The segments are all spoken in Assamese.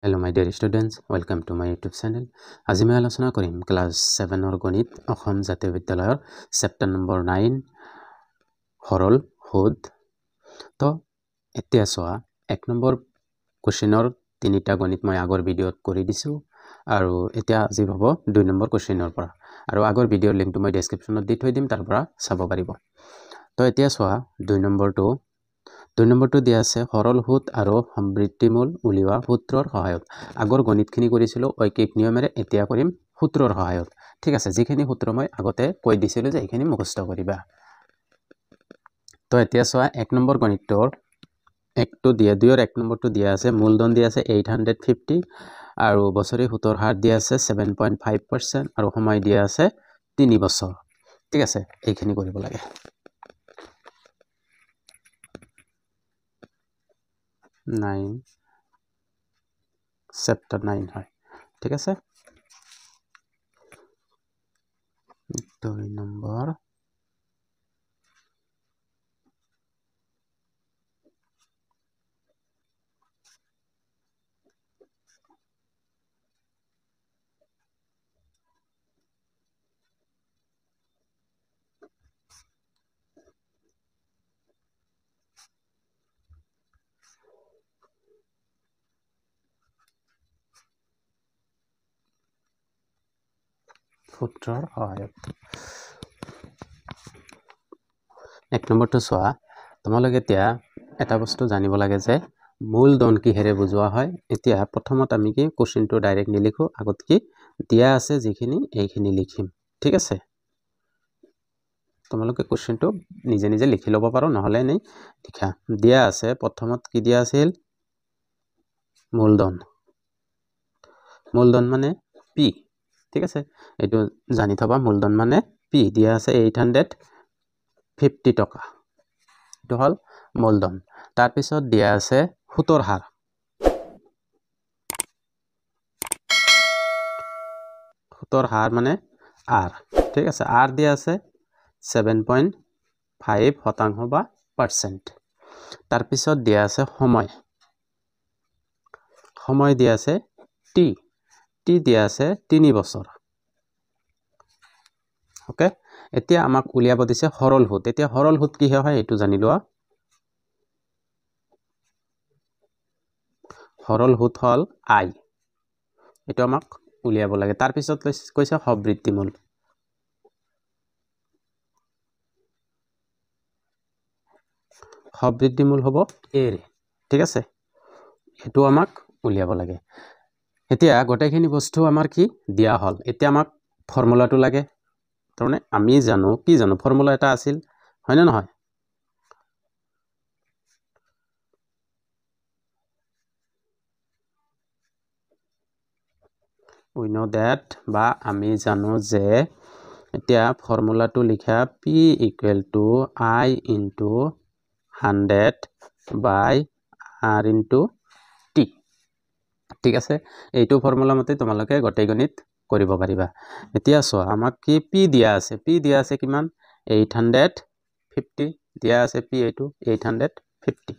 Hello my dear students, welcome to my YouTube channel. আজি মই আলোচনা কৰিম ক্লাস 7 ৰ গণিত অসম জাতীয় বিদ্যালয়ৰ চেপ্টাৰ নম্বৰ 9 সৰল সুদ। তো এতিয়া চোৱা এক নম্বৰ কোৱেশ্চনৰ তিনিটা গণিত মই আগৰ ভিডিঅ'ত কৰি দিছো আৰু এতিয়া আজি হ'ব 2 নম্বৰ কোৱেশ্চনৰ পৰা আৰু আগৰ ভিডিঅ'ৰ লিংকটো মই ডেসক্ৰিপচনত দি থৈ দিম, তাৰ পৰা চাব পাৰিব। তো এতিয়া চোৱা 2 নম্বৰটো দিয়া আছে সৰল সুদ আৰু সমৃদ্ধিমূল উলিওৱা সূত্ৰৰ সহায়ত। আগৰ গণিতখিনি কৰিছিলো ঐকিক নিয়মেৰে, এতিয়া কৰিম সূত্ৰৰ সহায়ত। ঠিক আছে, যিখিনি সূত্ৰ মই আগতে কৈ দিছিলো যে এইখিনি মুখস্থ কৰিবা। তো এতিয়া চোৱা এক নম্বৰ গণিতৰ একটো দিয়া 2 ৰ 1 নম্বৰটো দিয়া আছে, মূলধন দিয়া আছে 850 আৰু বছৰি সুতৰ হাৰ দিয়া আছে 7.5% আৰু সময় দিয়া আছে 3 বছৰ। ঠিক আছে, এইখিনি কৰিব লাগে। চেপ্টাৰ 9 হয়। ঠিক আছে, 2 নম্বৰ সূত্ৰৰ সহায়ত। এক নম্বৰটো চোৱা, তোমালোকে এতিয়া এটা বস্তু জানিব লাগে যে মূলধন কিহেৰে বুজোৱা হয়। এতিয়া প্ৰথমত আমি কি কোৱেশ্চনটো ডাইৰেক্ট নিলিখো, আগত কি দিয়া আছে যিখিনি এইখিনি লিখিম। ঠিক আছে, তোমালোকে কোৱেশ্চনটো নিজে নিজে লিখি ল'ব পাৰো, নহলে নাই লিখা। দিয়া আছে প্ৰথমত কি দিয়া আছিল, মূলধন মানে পি। ঠিক আছে, এইটো জানি থবা, মূলধন মানে পি দিয়া আছে 850 টকা, এইটো হল মূলধন। তাৰ পিছত দিয়া আছে সুতৰ হাৰ, মানে আৰ। ঠিক আছে, আৰ দিয়া আছে 7.5% বা পাৰ্চেণ্ট। তাৰ পিছত দিয়া আছে সময় দিয়া আছে টি দিয়া আছে 3 বছৰ। ওকে, এতিয়া আমাক উলিয়াব দিছে সৰল সুদ। এতিয়া সৰল সুদ কি হয় এইটো জানি লোৱা। সৰল সুদ হল আই, এইটো আমাক উলিয়াব লাগে। তাৰ পিছত কৈছে সমৃদ্ধিমূল। হ'ব এৰ। ঠিক আছে, সেইটো আমাক উলিয়াব লাগে। এতিয়া গোটেইখিনি বস্তু আমাৰ কি দিয়া হল, এতিয়া আমাক ফৰ্মুলাটো লাগে। তাৰমানে আমি জানো ফৰ্মুলা এটা আছিল, হয় না নহয়? we know that, বা আমি জানো যে এতিয়া ফৰ্মুলাটো লিখা P = I × 100 by R × T। ঠিক আছে, এইটো ফৰ্মুলা মতে তোমালোকে গোটেই গণিত কৰিব পাৰিবা। এতিয়া চোৱা, আমাক কি P দিয়া আছে কিমান 850 দিয়া আছে, P এইটো 850।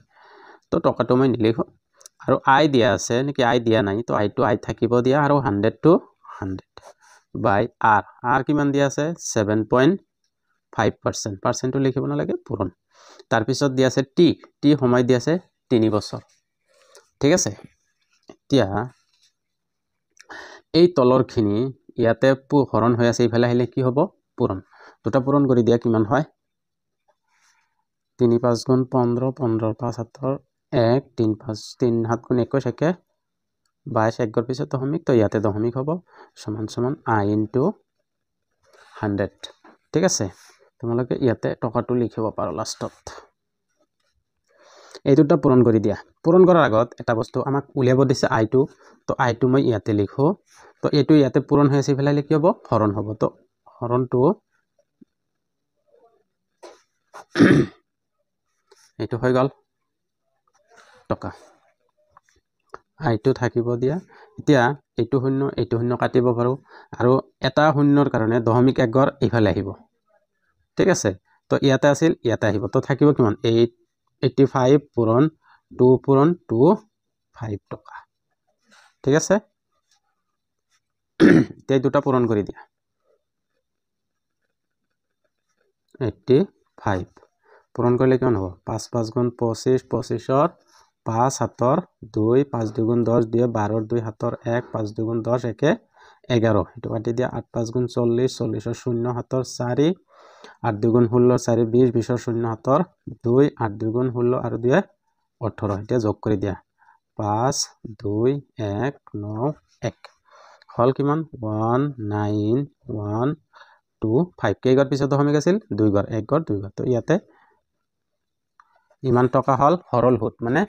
তো টকাটো মই নিলিখো। আৰু আই দিয়া আছে নেকি, আই দিয়া নাই, তো আইটো আই থাকিব দিয়া, আৰু 100 to 100 বাই আৰ কিমান দিয়া আছে 7.5%, পাৰ্চেণ্টটো লিখিব নালাগে, পূৰণ। তাৰপিছত দিয়া আছে টি সময় দিয়া আছে 3 বছৰ। ঠিক আছে, এতিয়া এই তলৰখিনি ইয়াতে হৰণ হৈ আছে, এইফালে আহিলে কি হ'ব পূৰণ। দুটা পূৰণ কৰি দিয়া কিমান হয় 3 5 গুণ 15, 15 5 7 1, 3 5 3 7 গুণ 21 একে 22, একৰ পিছত দশমিক, তো ইয়াতে দশমিক হ'ব সমান I × 100। ঠিক আছে, তোমালোকে ইয়াতে টকাটো লিখিব পাৰো লাষ্টত। এই দুটা পূৰণ কৰি দিয়া। পূৰণ কৰাৰ আগত এটা বস্তু আমাক উলিয়াব দিছে আইটো, তো আইটো মই ইয়াতে লিখো। তো এইটো ইয়াতে পূৰণ হৈ আছে, ইফালে কি হ'ব হৰণ হ'ব। তো হৰণটো এইটো হৈ গ'ল টকা, আইটো থাকিব দিয়া। এতিয়া এইটো শূন্য কাটিব পাৰো, আৰু এটা শূন্যৰ কাৰণে দশমিক একৰ ইফালে আহিব। ঠিক আছে, তো ইয়াতে আছিল, ইয়াতে আহিব, তো থাকিব কিমান 85 পূৰণ 2 পূৰণ 2 5 টকা। ঠিক আছে এই দুটা পূৰণ কৰি দিয়া 85 পূরণ করলে কেমন হবো 5 5 গুণ 25 25 5 7 2 5 2 গুণ 10 দিয়ে 12 2 7 1 5 2 গুণ 10 একে 11 এটা কাটি দিয়া 8 5 গুণ 40 40 0 7 4 8 2 গুণ 16 4 20 20 0 7 2 8 2 গুণ 16 আর 2 18 এটা যোগ করে দিয়া 5 2 1 9 1 হল কিমান 1 9 1 2 5 কেইগৰ পিছত দশমিক আছিল 2 গৰ 1 গৰ 2 গৰ তো ইয়াতে ইমান টকা হল সরল সুদ মানে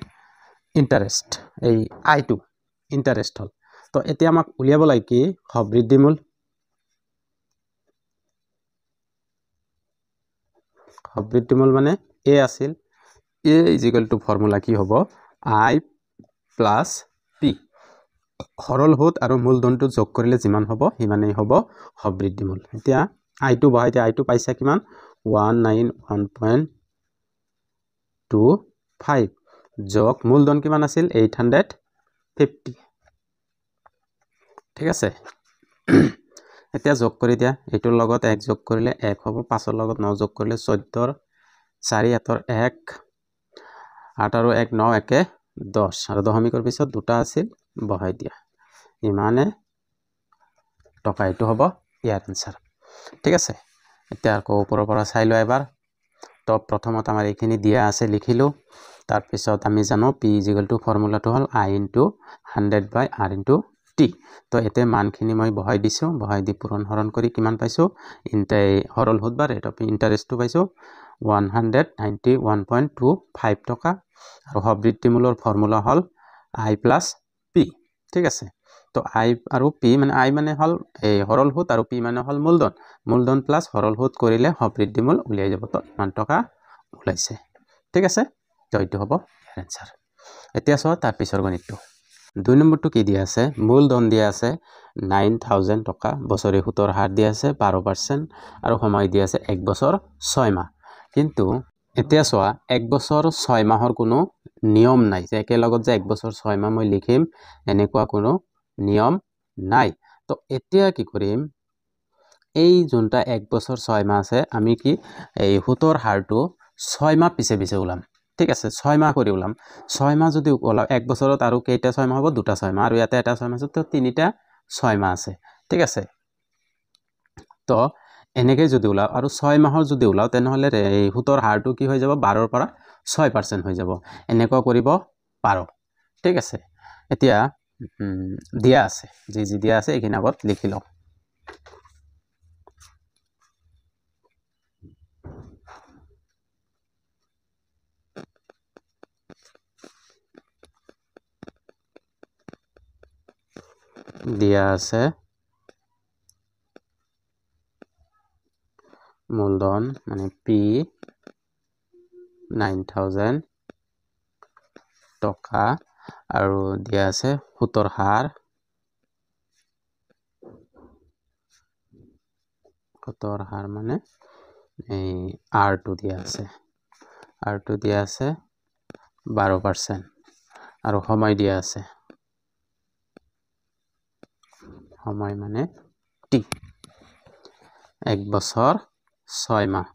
ইন্টারেস্ট এই আই2 ইন্টারেস্ট হল তো এতিয়া আমাক উলিয়াব লাগে কি সবৃদ্ধিমূল মানে এ আছিল এ ইকুয়াল টু ফর্মুলা কি হ'ব আই প্লাস পি সরল সুদ আৰু মূলধনটো যোগ কৰিলে যিমান হ'ব সিমানেই হ'ব সবৃদ্ধিমূল এতিয়া আই2 বহাই দিয়া আই2 পাইছা কিমান 191.25 যোগ মূলধন কিমান আছিল 850 ঠিক আছে এতিয়া যোগ কৰি দিয়া এটোৰ লগত 1 যোগ কৰিলে 1 হ'ব 5 ৰ লগত 9 যোগ কৰিলে 14 ৰ 4 8 ৰ 1 8 আৰু 1 9 একে 10 আৰু দশমিকৰ পিছত দুটা আছিল বহাই দিয়া ইমানে টকা এটো হ'ব ইয়াৰ আনসাৰ ঠিক আছে এতিয়া আকৌ ওপৰৰ পৰা চাই লও এবাৰ তো প্ৰথমত আমাৰ এইখিনি দিয়া আছে লিখিলো তাৰ পিছত আমি জানো p ফৰ্মুলাটো hall i * 100/r * t তো এতে মানখিনি মই বহাই দিছো বহাই দি পূৰণ হৰণ কৰি কিমান পাইছো সৰল সুদ বা ৰেট অফ ইন্টাৰেস্টটো পাইছো 191.25 টকা আৰু সবৃদ্ধিমূলৰ ফৰ্মুলা হল i + p ঠিক আছে তো i আৰু p মানে i মানে হল এই সৰল সুদ আৰু p মানে হল মূলধন প্লাস সৰল সুদ কৰিলে সবৃদ্ধিমূল উলিয়াই যাব তো ইমান টকা ওলাইছে ঠিক আছে তো এইটো হ'ব আনসার এতিয়া চোৱা তাৰ পিছৰ গণিতটো 2 নম্বৰটো কি দিয়া আছে মূলধন দিয়া আছে 9000 টকা বছৰি সুতৰ হাৰ দিয়া আছে 12% আৰু সময় দিয়া আছে 1 বছৰ 6 মাহ কিন্তু এতিয়া চোৱা 1 বছৰ 6 মাহৰ কোনো নিয়ম নাই যে একেলগত যে 1 বছৰ 6 মাহ মই লিখিম এনেকুৱা কোনো নিয়ম নাই তো এতিয়া কি কৰিম এই যোনটা 1 বছৰ 6 মাহ আছে আমি কি এই সুতৰ হাৰটো 6 মাহ পিছে পিছে ওলাম ঠিক আছে 6 মাহ কৰি ওলাম 6 মাহ যদি ওলাম 1 বছৰত আৰু কেইটা 6 মাহ হ'ব দুটা 6 মাহ আৰু ইয়াতে এটা 6 মাহ আছে তো তিনিটা 6 মাহ আছে ঠিক আছে তো এনেকৈ যদি ওলাও আৰু 6 মাহৰ যদি ওলাও তেনেহলে এই সুতৰ হাৰটো কি হৈ যাব 12 ৰ পৰা 6% হৈ যাব এনেকুৱা কৰিব পাৰো ঠিক আছে এতিয়া দিয়া আছে যি দিয়া আছে এইখিনি আগত লিখি লও দিয়া আছে মূলধন মানে p 9000 টকা আৰু দিয়া আছে সুতৰ হাৰ মানে এই r2 দিয়া আছে r2 দিয়া আছে 12% আৰু সময় দিয়া আছে সময় মানে t 1 বছৰ 6 মাহ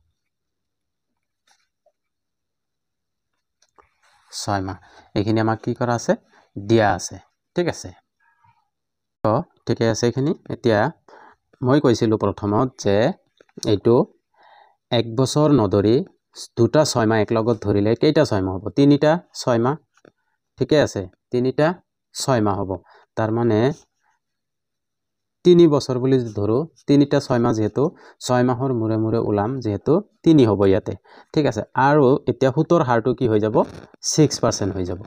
6 মাহ এইখিনি আমাক কি কৰা আছে দিয়া আছে ঠিক আছে তো ঠিকে আছে এইখিনি এতিয়া মই কৈছিলো প্ৰথমত যে এইটো 1 বছৰ নধৰি দুটা 6 মাহ একলগত ধৰিলে কেইটা 6 মাহ হ'ব তিনিটা 6 মাহ ঠিকে আছে তিনিটা 6 মাহ হ'ব তাৰ মানে 3 বছৰ বুলি ধৰো তিনিটা 6 মাহ যেহেতু 6 মাহৰ মুৰে মুৰে ওলাম যেহেতু 3 হ'ব ইয়াতে ঠিক আছে আৰু এতিয়া সুতৰ হাৰটো কি হৈ যাব 6% হৈ যাব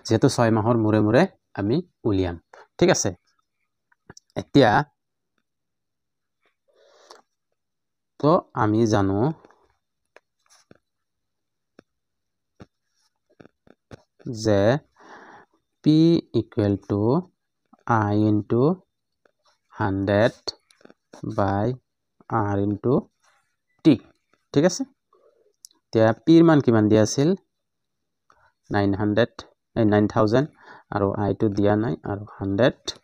যেহেতু 6 মাহৰ মুৰে মুৰে আমি উলিয়াম ঠিক আছে এতিয়া তো আমি জানো যে p = i * 100/r * t ঠিক আছে এতিয়া p ৰ মান কিমান দিয়া আছিল 9000 আৰু আইটো দিয়া নাই আৰু 100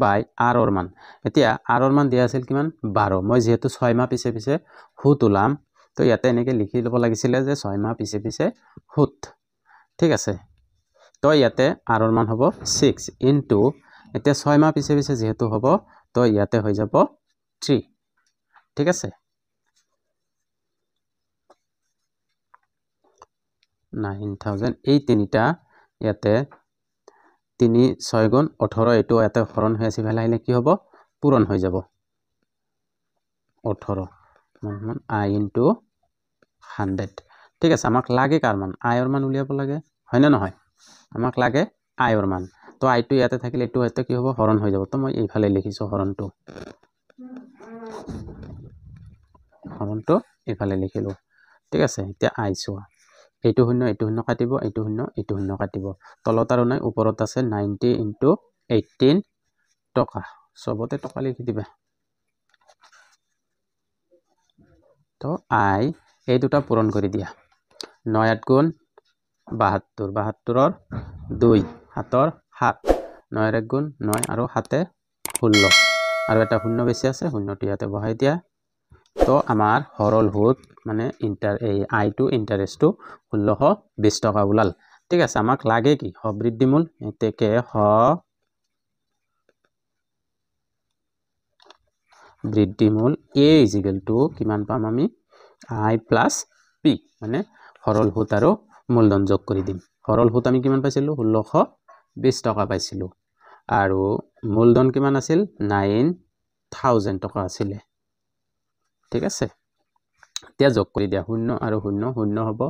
বাই আৰৰ মান এতিয়া আৰৰ মান দিয়া আছিল কিমান 12 মই যেহেতু 6 মাহ পিছে পিছে সুত ওলাম তো ইয়াতে এনেকে লিখি ল'ব লাগিছিল যে 6 মাহ পিছে পিছে সুত ঠিক আছে তো ইয়াতে আৰৰ মান হ'ব 6 ইনটু এতিয়া 6 মাহ পিছে পিছে যেহেতু হ'ব তো ইয়াতে হৈ যাব 3 ঠিক আছে 9000 এই তিনিটা ইয়াতে 3 6 গুণ 18 এটো ইয়াতে হৰণ হৈ আছে ভাল আহিলে কি হ'ব পূৰণ হৈ যাব 18 মান I ইনটু 100 ঠিক আছে আমাক লাগে কাৰ মান আইৰ মান উলিয়াব লাগে হয় না নহয় আমাক লাগে আইৰ মান তো আইটো ইয়াতে থাকিলে এটো হয়তো কি হ'ব হৰণ হৈ যাব তো মই এইফালে লিখিছো হৰণটো এইফালে লিখিলো ঠিক আছে এতিয়া আই চোৱা এইটো শূন্য কাটিব এইটো শূন্য কাটিব তলত আৰু নাই ওপৰত আছে 90 ইনটু 18 টকা সবতে টকা লিখি দিবা তো আই এই দুটা পূৰণ কৰি দিয়া 9 8 গুণ 72 72ৰ 2 7ৰ 7 9 1 গুণ 9 আৰু 7 16 আৰু এটা শূন্য বেছি আছে শূন্যটো ইয়াতে বহাই দিয়া তো আমাৰ হৰল সুত মানে আইটো ইন্টারেস্টটো 1620 টকা ওলাল ঠিক আছে আমাক লাগে কি বৃদ্ধিমূল এতেকে বৃদ্ধিমূল a = কিমান পাম আমি i plus p মানে হৰল সুত আৰু মূলধন যোগ কৰি দিম হৰল সুত আমি কিমান পাইছিলো 1620 টকা পাইছিলো আৰু মূলধন কিমান আছিল 9000 টকা আছিল ঠিক আছে এতিয়া যোগ কৰি দিয়া 0 আৰু 0 0 হ'ব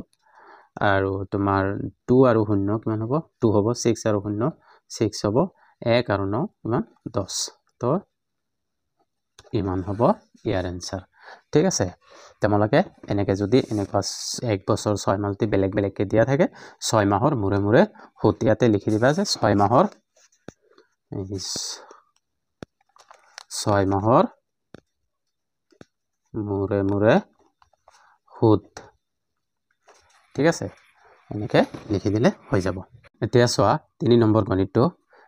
আৰু তোমাৰ 2 আৰু 0 কিমান হ'ব 2 হ'ব 6 আৰু 0 6 হ'ব 1 আৰু 9 কিমান 10 তো ইমান হ'ব ইয়াৰ आंसर ঠিক আছে তোমালোকে এনেকে যদি এনেকুৱা 1 বছৰ 6 মাহ যদি বেলেগ বেলেগকে দিয়া থাকে 6 মাহৰ মুৰে মুৰে হতিয়াতে লিখি দিবা যে 6 মাহৰ মুৰে মুৰে হুত ঠিক আছে এনেকে লিখি দিলে হৈ যাব এতিয়া চোৱা 3 নম্বৰ গণিতটো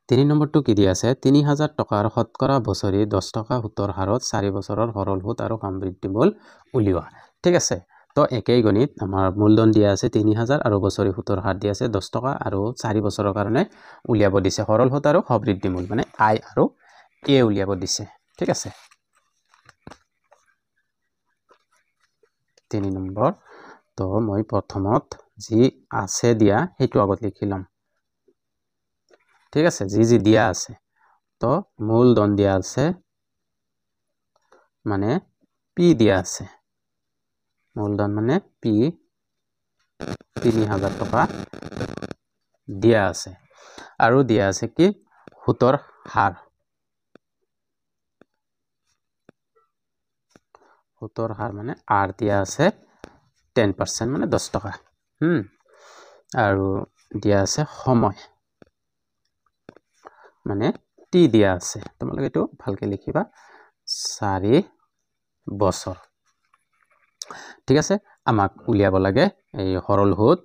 3 নম্বৰটো কি দিয়া আছে 3000 টকাৰ শতকৰা বছৰি 10 টকা সুতৰ হাৰত 4 বছৰৰ হৰল সুত আৰু সমৃদ্ধিমূল উলিওৱা ঠিক আছে তো একেই গণিত আমাৰ মূলধন দিয়া আছে 3000 আৰু বছৰি সুতৰ হাৰ দিয়া আছে 10 টকা আৰু 4 বছৰৰ কাৰণে উলিয়াব দিছে হৰল সুত আৰু সমৃদ্ধিমূল মানে আই আৰু এ উলিয়াব দিছে ঠিক আছে 3 নম্বৰ তো মই প্ৰথমত যি আছে দিয়া হেতু আগত লিখিলাম ঠিক আছে যি দিয়া আছে তো মূলধন দিয়া আছে মানে পি দিয়া আছে মূলধন মানে পি 3000 টকা দিয়া আছে আৰু দিয়া আছে কি সুতৰ হাৰ মানে r দিয়া আছে 10% মানে 10 টকা আৰু দিয়া আছে সময় মানে t দিয়া আছে তোমালোকে এটো ভালকে লিখিবা 4 বছৰ ঠিক আছে আমাক উলিয়াব লাগে এই হৰল সুত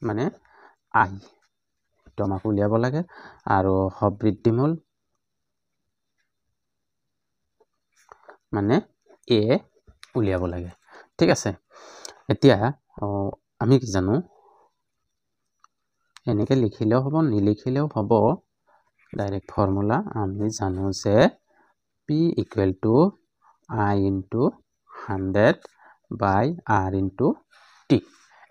মানে আই তো আমাক উলিয়াব লাগে আৰু সমৃদ্ধিমূল মানে এ উলিয়াব লাগে ঠিক আছে এতিয়া আমি কি জানো এনেকে লিখিলেও হ'ব নিলিখিলেও হ'ব ডাইৰেক্ট ফৰ্মুলা আমি জানো যে p = i * 100 by r * t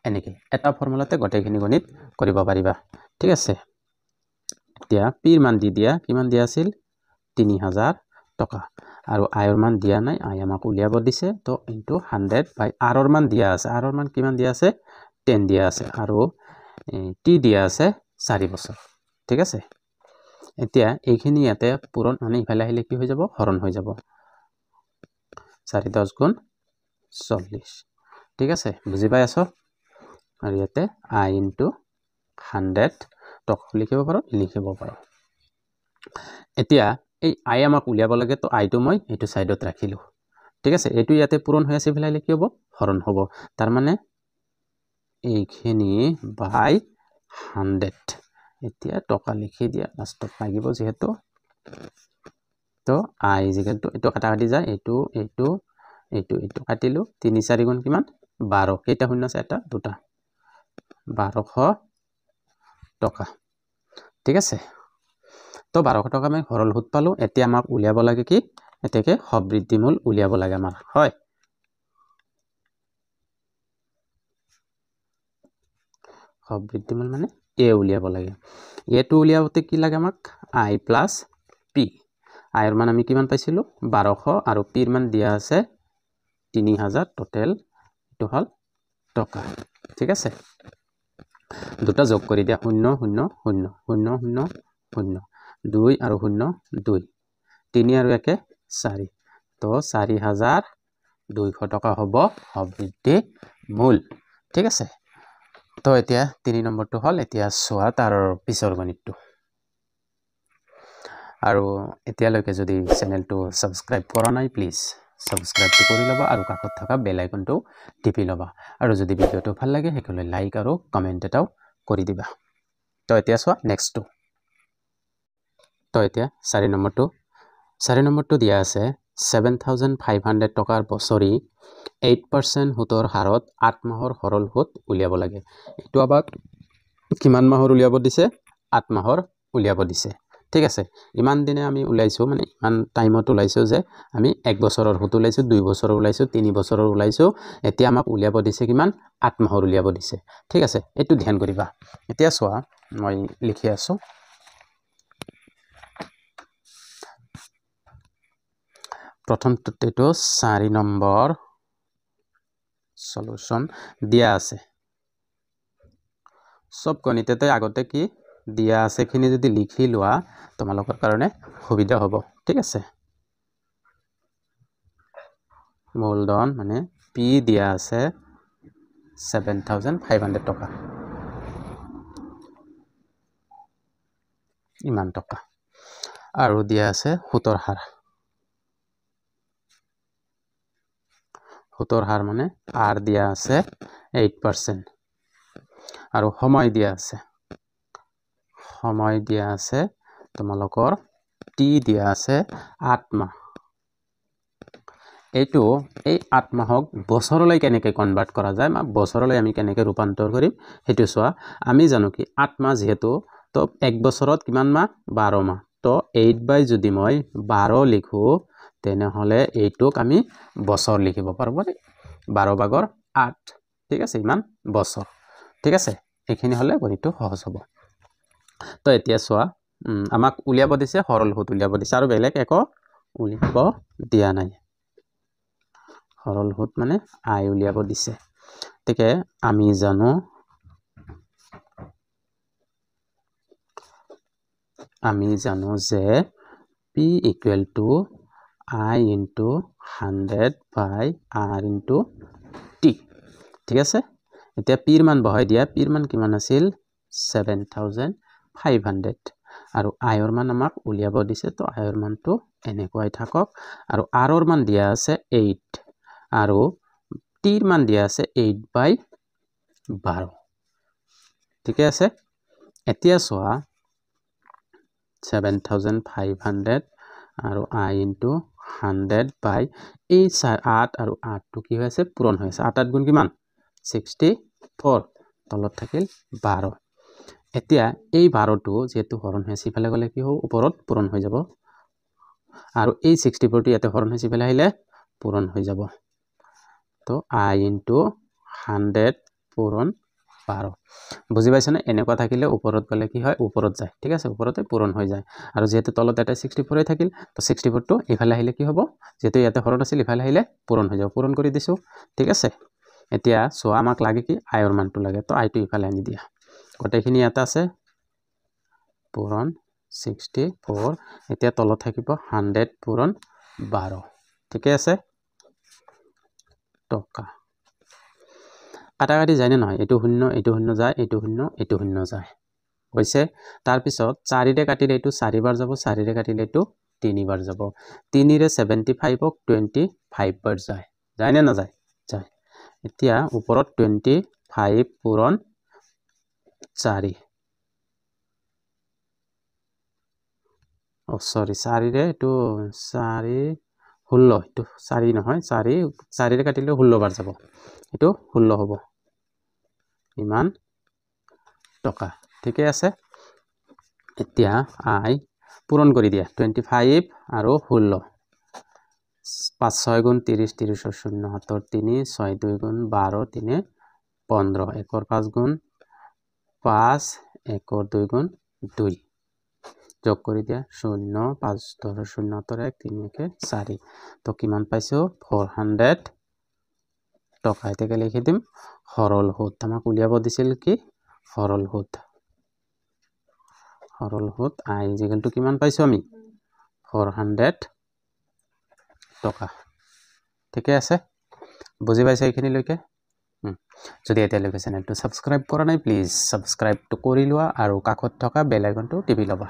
এনেকে এটা ফৰ্মুলাতে গটেইখিনি গণিত কৰিব পাৰিবা ঠিক আছে এতিয়া p ৰ মান দি দিয়া কিমান দিয়া আছিল 3000 টকা আৰু i ৰ মান দিয়া নাই i আমাক উলিয়াব দিছে তো * 100 by r ৰ মান দিয়া আছে r ৰ মান কিমান দিয়া আছে 10 দিয়া আছে আৰু t দিয়া আছে 4 বছৰ ঠিক আছে এতিয়া এইখিনি ইয়াতে পূৰণ মানে ইফালে আহিলে কি হৈ যাব হৰণ হৈ যাব 4 10 গুণ 40 ঠিক আছে বুজি পাই আছো আৰু ইয়াতে i * 100 টকা লিখিব পাৰো এতিয়া এই i আমাক উলিয়াব লাগে তো i টো মই এইটো সাইডত ৰাখিলো ঠিক আছে এইটো ইয়াতে পূৰণ হৈ আছে ফেলাইলে কি হ'ব হৰণ হ'ব তাৰ মানে এইখিনি বাই 100 এতিয়া টকা লিখি দিয়া লাষ্টত লাগিব যেহেতু তো I ইকুয়াল টু এটো কাটা কাটি যায় এটো কাটিলো 3 4 গুণ কিমান 12 কেইটা শূন্য আছে এটা দুটা 1200 টকা ঠিক আছে তো 1200 টকা আমি সৰল সুদ পালো এতিয়া আমাক উলিয়াব লাগে কি এতেকে সবৃদ্ধিমূল উলিয়াব লাগে আমাৰ হয় সবৃদ্ধিমূল মানে a উলিয়াব লাগে এটো উলিয়াবতে কি লাগে আমাক I প্লাস p I এর মান আমি কিমান পাইছিলো 1200 আৰু p এর মান দিয়া আছে 3000 টোটাল এটো হল টকা ঠিক আছে দুটা যোগ কৰি দিয়া 0 0 0 0 0 0 2 আৰু 0 2 3 আৰু 1 4 তো 4200 টকা হ'ব সবৃদ্ধি মূল ঠিক আছে তো এতিয়া 3 নম্বৰটো হল এতিয়া সোৱা তাৰ পিছৰ গণিতটো আৰু এতিয়ালৈকে যদি চেনেলটো সাবস্ক্ৰাইব কৰা নাই প্লিজ সাবস্ক্ৰাইব কৰি লবা আৰু কাষত থকা বেল আইকনটো টিপি লবা আৰু যদি ভিডিওটো ভাল লাগে হেকলে লাইক আৰু কমেন্ট এটাও কৰি দিবা তো এতিয়া সোৱা নেক্সটটো তো এতিয়া 4 নম্বৰটো দিয়া আছে 7500 টকাৰ বছৰি 8% সুতৰ হাৰত 8 মাহৰ সৰল সুদ উলিয়াব লাগে এটো আবাক কিমান মাহৰ উলিয়াব দিছে 8 মাহৰ উলিয়াব দিছে ঠিক আছে ইমান দিনে আমি উলাইছো মানে ইমান টাইমত উলাইছো যে আমি 1 বছৰৰ সুদ উলাইছো 2 বছৰৰ উলাইছো 3 বছৰৰ উলাইছো এতিয়া আমাক উলিয়াব দিছে কিমান 8 মাহৰ উলিয়াব দিছে ঠিক আছে এটো ধ্যান কৰিবা এতিয়া সোৱা মই লিখি আছো প্ৰথমটো এটো 4 নম্বৰ সলিউশন দিয়া আছে সব গণিততে আগতে কি দিয়া আছে খিনি যদি লিখি লোৱা তোমালোকৰ কাৰণে সুবিধা হ'ব ঠিক আছে মূলধন মানে p দিয়া আছে 7500 টকা ইমান টকা আৰু দিয়া আছে সুতৰ হাৰ মানে r দিয়া আছে 8% আৰু সময় দিয়া আছে তোমালোকৰ t দিয়া আছে 8 মাহ এইটো এই 8 মাহক বছৰলৈ কেনেকৈ কনভাৰ্ট কৰা যায় বা বছৰলৈ আমি কেনেকৈ ৰূপান্তৰ কৰিম হেতু সোৱা আমি জানো কি 8 মাহ যেহেতু তো এক বছৰত কিমান মাহ 12 মাহ তো 8 বাই যদি মই 12 লিখো তেনে হলে এইটোক আমি বছৰ লিখিব পাৰবো 12 ভাগৰ 8 ঠিক আছে ইমান বছৰ ঠিক আছে এখিনি হলে গণিতটো সহজ হ'ব তো এতিয়া সোৱা আমাক উলিয়াব দিছে সৰল সুদ উলিয়াব দিছে আৰু বেলেগ একো উলিয়াব দিয়া নাই সৰল সুদ মানে I উলিয়াব দিছে তেকে আমি জানো যে p equal to I into 100 by r into t ঠিক আছে এতিয়া p এর মান বহাই দিয়া p এর মান কিমান আছিল 7500 আৰু I এৰ মান আমাক উলিয়াব দিছে তো I এৰ মানটো এনেকৈ থাকক আৰু r এৰ মান দিয়া আছে 8 আৰু t এৰ মান দিয়া আছে 8 by 12 ঠিক আছে এতিয়া সোৱা 7500 আৰু I into 100 by এই 8 আৰু 8 টো কি হৈছে পূৰণ হৈছে 8 8 গুণ কিমান 64 তলত থাকিল 12 এতিয়া এই 12 টো যেহেতু হৰণ হৈছে ইফালে গলে কি হ'ব ওপৰত পূৰণ হৈ যাব আৰু এই 64 টো ইয়াতে হৰণ হৈছে ইফালে আহিলে পূৰণ হৈ যাব তো I into 100 পূৰণ 12 বুজি পাইছনে এনেকুৱা থাকিলে ওপৰত গলে কি হয় ওপৰত যায় ঠিক আছে ওপৰতে পূৰণ হৈ যায় আৰু যেহেতু তলত এটা 64 থাকিল তো 64 টো ইফালে আহিলে কি হ'ব যেহেতু ইয়াতে হৰণ আছিল ইফালে আহিলে পূৰণ হৈ যাব পূৰণ কৰি দিছো ঠিক আছে এতিয়া সোৱা আমাক লাগে কি I এর মানটো লাগে তো I টো ইফালে আনি দিয়া গটেখিনি ইয়াতে আছে পূৰণ 64 এতিয়া তলত থাকিব 100 পূৰণ 12 ঠিক আছে টকা কাটাকাটি যায় না নহয় এটো শূন্য যায় এটো শূন্য যায় হৈছে তাৰ পিছত 4 ৰে কাটিলে এটো 4 বাৰ যাব 4 ৰে কাটিলে এটো 3 বাৰ যাব 3 ৰে 75 ক 25 বাৰ যায় না নাযায় যায় এতিয়া ওপৰত 5 পূৰণ 4 সৰি 4 ৰে এটো 4 16 এটো 4 নহয় 4 ৰে কাটিলে 16 বাৰ যাব এটো 16 হ'ব ইমান টকা ঠিকে আছে এতিয়া আই পূৰণ কৰি দিয়া 25 আৰু 16 5 6 গুণ 30 30 0 7 3 6 2 গুণ 12 3 15 1 5 গুণ 5 1 2 গুণ 2 যোগ কৰি দিয়া 0 5 10 0 1 3 1 4 তো কিমান পাইছো 400 টকা এটাকে লিখি দিম সৰল সুদ আমাক উলিয়াব দিছিল কি সৰল সুদ আই ইকুয়াল টু কিমান পাইছো আমি 400 টকা ঠিকে আছে বুজি পাইছা এইখিনি লৈকে যদি এতিয়ালৈকে চেনেলটো সাবস্ক্ৰাইব কৰা নাই প্লিজ সাবস্ক্ৰাইবটো কৰি লোৱা আৰু কাষত থকা বেল আইকনটো টিপি লবা